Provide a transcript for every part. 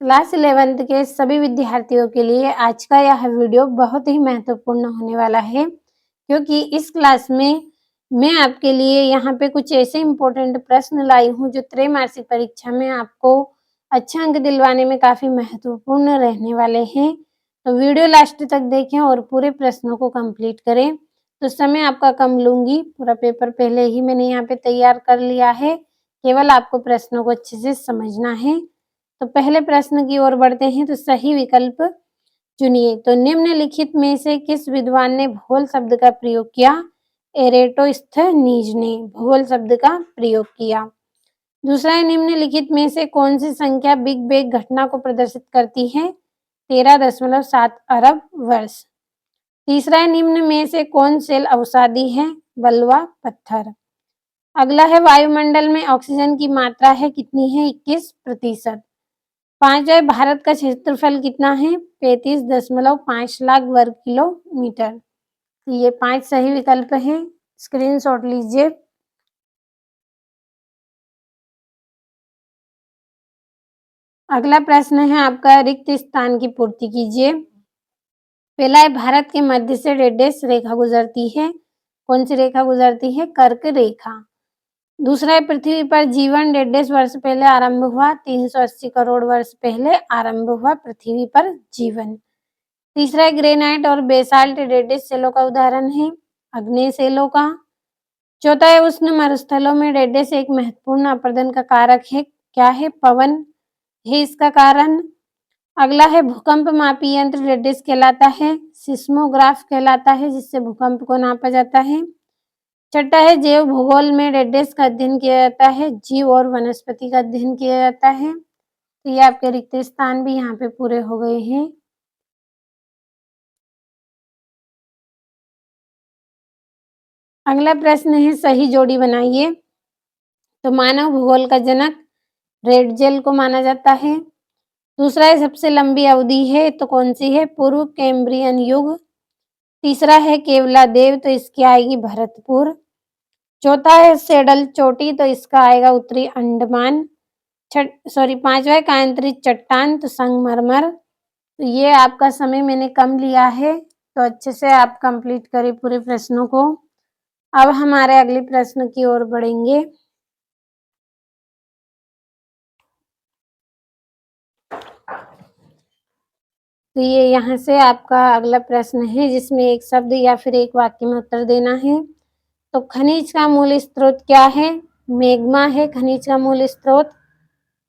Class 11th के सभी विद्यार्थियों के लिए आज का यह वीडियो बहुत ही महत्वपूर्ण होने वाला है, क्योंकि इस क्लास में मैं आपके लिए यहाँ पे कुछ ऐसे इम्पोर्टेंट प्रश्न लाई हूँ जो त्रैमासिक परीक्षा में आपको अच्छे अंक दिलवाने में काफ़ी महत्वपूर्ण रहने वाले हैं। तो वीडियो लास्ट तक देखें और पूरे प्रश्नों को कंप्लीट करें। तो समय आपका कम लूँगी, पूरा पेपर पहले ही मैंने यहाँ पे तैयार कर लिया है, केवल आपको प्रश्नों को अच्छे से समझना है। तो पहले प्रश्न की ओर बढ़ते हैं। तो सही विकल्प चुनिए। तो निम्नलिखित में से किस विद्वान ने भूगोल शब्द का प्रयोग किया? एरेटोस्थनीज ने भूगोल शब्द का प्रयोग किया। दूसरा है, निम्नलिखित में से कौन सी संख्या बिग बैंग घटना को प्रदर्शित करती है? 13.7 अरब वर्ष। तीसरा है, निम्न में से कौन सेल अवसादी है? बलुआ पत्थर। अगला है, वायुमंडल में ऑक्सीजन की मात्रा है कितनी है? 21%। 5 है, भारत का क्षेत्रफल कितना है? 35.5 लाख वर्ग किलोमीटर। ये 5 सही विकल्प हैं, स्क्रीनशॉट लीजिए। अगला प्रश्न है आपका, रिक्त स्थान की पूर्ति कीजिए। पहला है, भारत के मध्य से डेश रेखा गुजरती है। कौन सी रेखा गुजरती है? कर्क रेखा। दूसरा है, पृथ्वी पर जीवन डेश वर्ष पहले आरंभ हुआ? 380 करोड़ वर्ष पहले आरंभ हुआ पृथ्वी पर जीवन। तीसरा है, ग्रेनाइट और बेसाल्ट डेश सेलों का उदाहरण है? अग्नेय सेलों का। चौथा है, उष्ण मरुस्थलों में डेश एक महत्वपूर्ण अपर्दन का कारक है। क्या है? पवन है इसका कारण। अगला है, भूकंप मापी यंत्र डेश कहलाता है? सिस्मोग्राफ कहलाता है, जिससे भूकंप को नापा जाता है। छठा है, जैव भूगोल में डेश का अध्ययन किया जाता है? जीव और वनस्पति का अध्ययन किया जाता है। तो ये आपके रिक्त स्थान भी यहाँ पे पूरे हो गए हैं। अगला प्रश्न है, सही जोड़ी बनाइए। तो मानव भूगोल का जनक रेड जेल को माना जाता है। दूसरा है, सबसे लंबी अवधि है तो कौन सी है? पूर्व कैम्ब्रियन युग। तीसरा है, केवलादेव, तो इसकी आएगी भरतपुर। चौथा है, सेडल चोटी, तो इसका आएगा उत्तरी अंडमान। पांचवा है, कांतरित चट्टान, तो संगमरमर। तो ये आपका समय मैंने कम लिया है, तो अच्छे से आप कंप्लीट करें पूरे प्रश्नों को। अब हमारे अगले प्रश्न की ओर बढ़ेंगे। तो ये यहाँ से आपका अगला प्रश्न है, जिसमें एक शब्द या फिर एक वाक्य में उत्तर देना है। तो खनिज का मूल स्रोत क्या है? मैग्मा है खनिज का मूल स्रोत।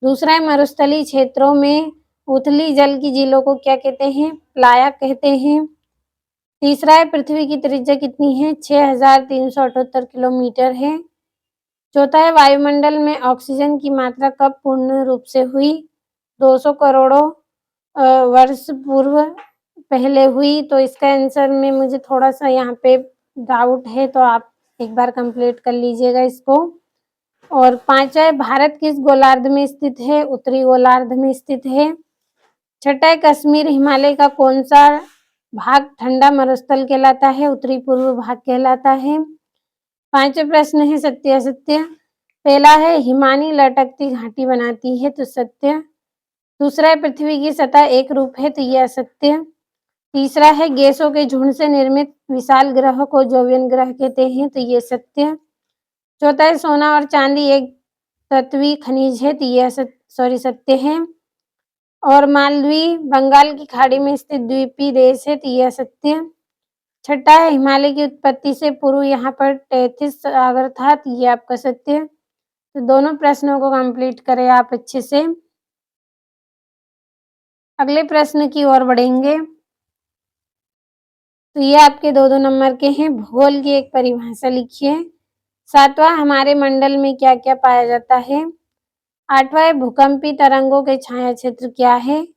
दूसरा है, मरुस्थलीय क्षेत्रों में उथली जल की झीलों को क्या कहते हैं? प्लाया कहते हैं। तीसरा है, पृथ्वी की त्रिज्या कितनी है? 6378 किलोमीटर है। चौथा है, वायुमंडल में ऑक्सीजन की मात्रा कब पूर्ण रूप से हुई? 200 करोड़ों वर्ष पूर्व पहले हुई। तो इसका आंसर में मुझे थोड़ा सा यहाँ पे डाउट है, तो आप एक बार कंप्लीट कर लीजिएगा इसको। और पांचवा है, भारत किस गोलार्ध में स्थित है? उत्तरी गोलार्ध में स्थित है। छठा है, कश्मीर हिमालय का कौन सा भाग ठंडा मरुस्थल कहलाता है? उत्तरी पूर्व भाग कहलाता है। पांचवा प्रश्न है, सत्य असत्य। पहला है, हिमानी लटकती घाटी बनाती है, तो सत्य। दूसरा है, पृथ्वी की सतह एक रूप है, तो यह असत्य। तीसरा है, गैसों के झुंड से निर्मित विशाल ग्रह को जोवियन ग्रह कहते हैं, तो ये सत्य। चौथा है, सोना और चांदी एक तत्वीय खनिज है, तो यह सत्य है। और मालदीव बंगाल की खाड़ी में स्थित द्वीपीय देश है, तो यह सत्य। छठा है, हिमालय की उत्पत्ति से पूर्व यहाँ पर तैथिस सागर था, तो ये आपका सत्य। तो दोनों प्रश्नों को कंप्लीट करें आप अच्छे से। अगले प्रश्न की ओर बढ़ेंगे। तो ये आपके 2-2 नंबर के हैं। भूगोल की एक परिभाषा लिखिए। सातवां, हमारे मंडल में क्या क्या पाया जाता है? आठवां है, भूकंपी तरंगों के छाया क्षेत्र क्या है?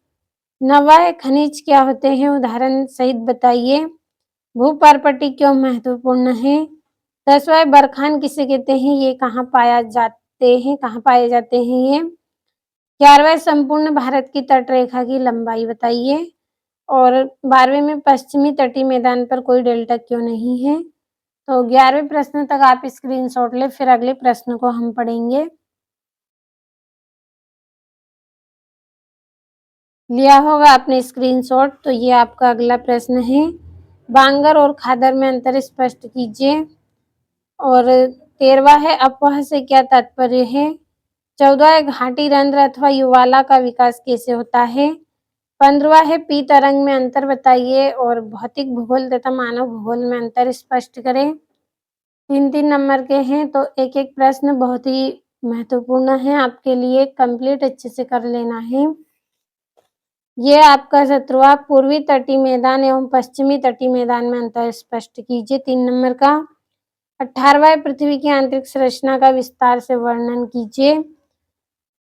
नौवां है, खनिज क्या होते हैं? उदाहरण सहित बताइए। भूपर्पटी क्यों महत्वपूर्ण है? 10वां है, बरखान किसे कहते हैं? ये कहाँ पाए जाते हैं ये? 11वां, संपूर्ण भारत की तटरेखा की लंबाई बताइए। और 12वें में, पश्चिमी तटीय मैदान पर कोई डेल्टा क्यों नहीं है? तो 11वें प्रश्न तक आप स्क्रीनशॉट लें, फिर अगले प्रश्न को हम पढ़ेंगे। लिया होगा आपने स्क्रीनशॉट। तो ये आपका अगला प्रश्न है। बांगर और खादर में अंतर स्पष्ट कीजिए। और 13वां है अफवाह से क्या तात्पर्य है। 14 है घाटी रंध्र अथवा युवाला का विकास कैसे होता है। 15वां है पी तरंग में अंतर बताइए और भौतिक भूगोल तथा मानव भूगोल में अंतर स्पष्ट करें। 3-3 नंबर के हैं तो एक-एक प्रश्न बहुत ही महत्वपूर्ण है आपके लिए, कंप्लीट अच्छे से कर लेना है। ये आपका 17वां पूर्वी तटीय मैदान एवं पश्चिमी तटीय मैदान में अंतर स्पष्ट कीजिए 3 नंबर का। 18वां पृथ्वी की आंतरिक संरचना का विस्तार से वर्णन कीजिए।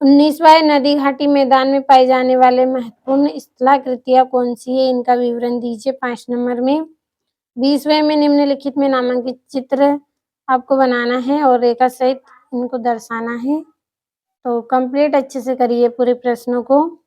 19वां नदी घाटी मैदान में पाई जाने वाले महत्वपूर्ण स्थलाकृतियां कौन सी है, इनका विवरण दीजिए 5 नंबर में। 20वें में निम्नलिखित में नामांकित चित्र आपको बनाना है और रेखा सहित इनको दर्शाना है। तो कंप्लीट अच्छे से करिए पूरे प्रश्नों को।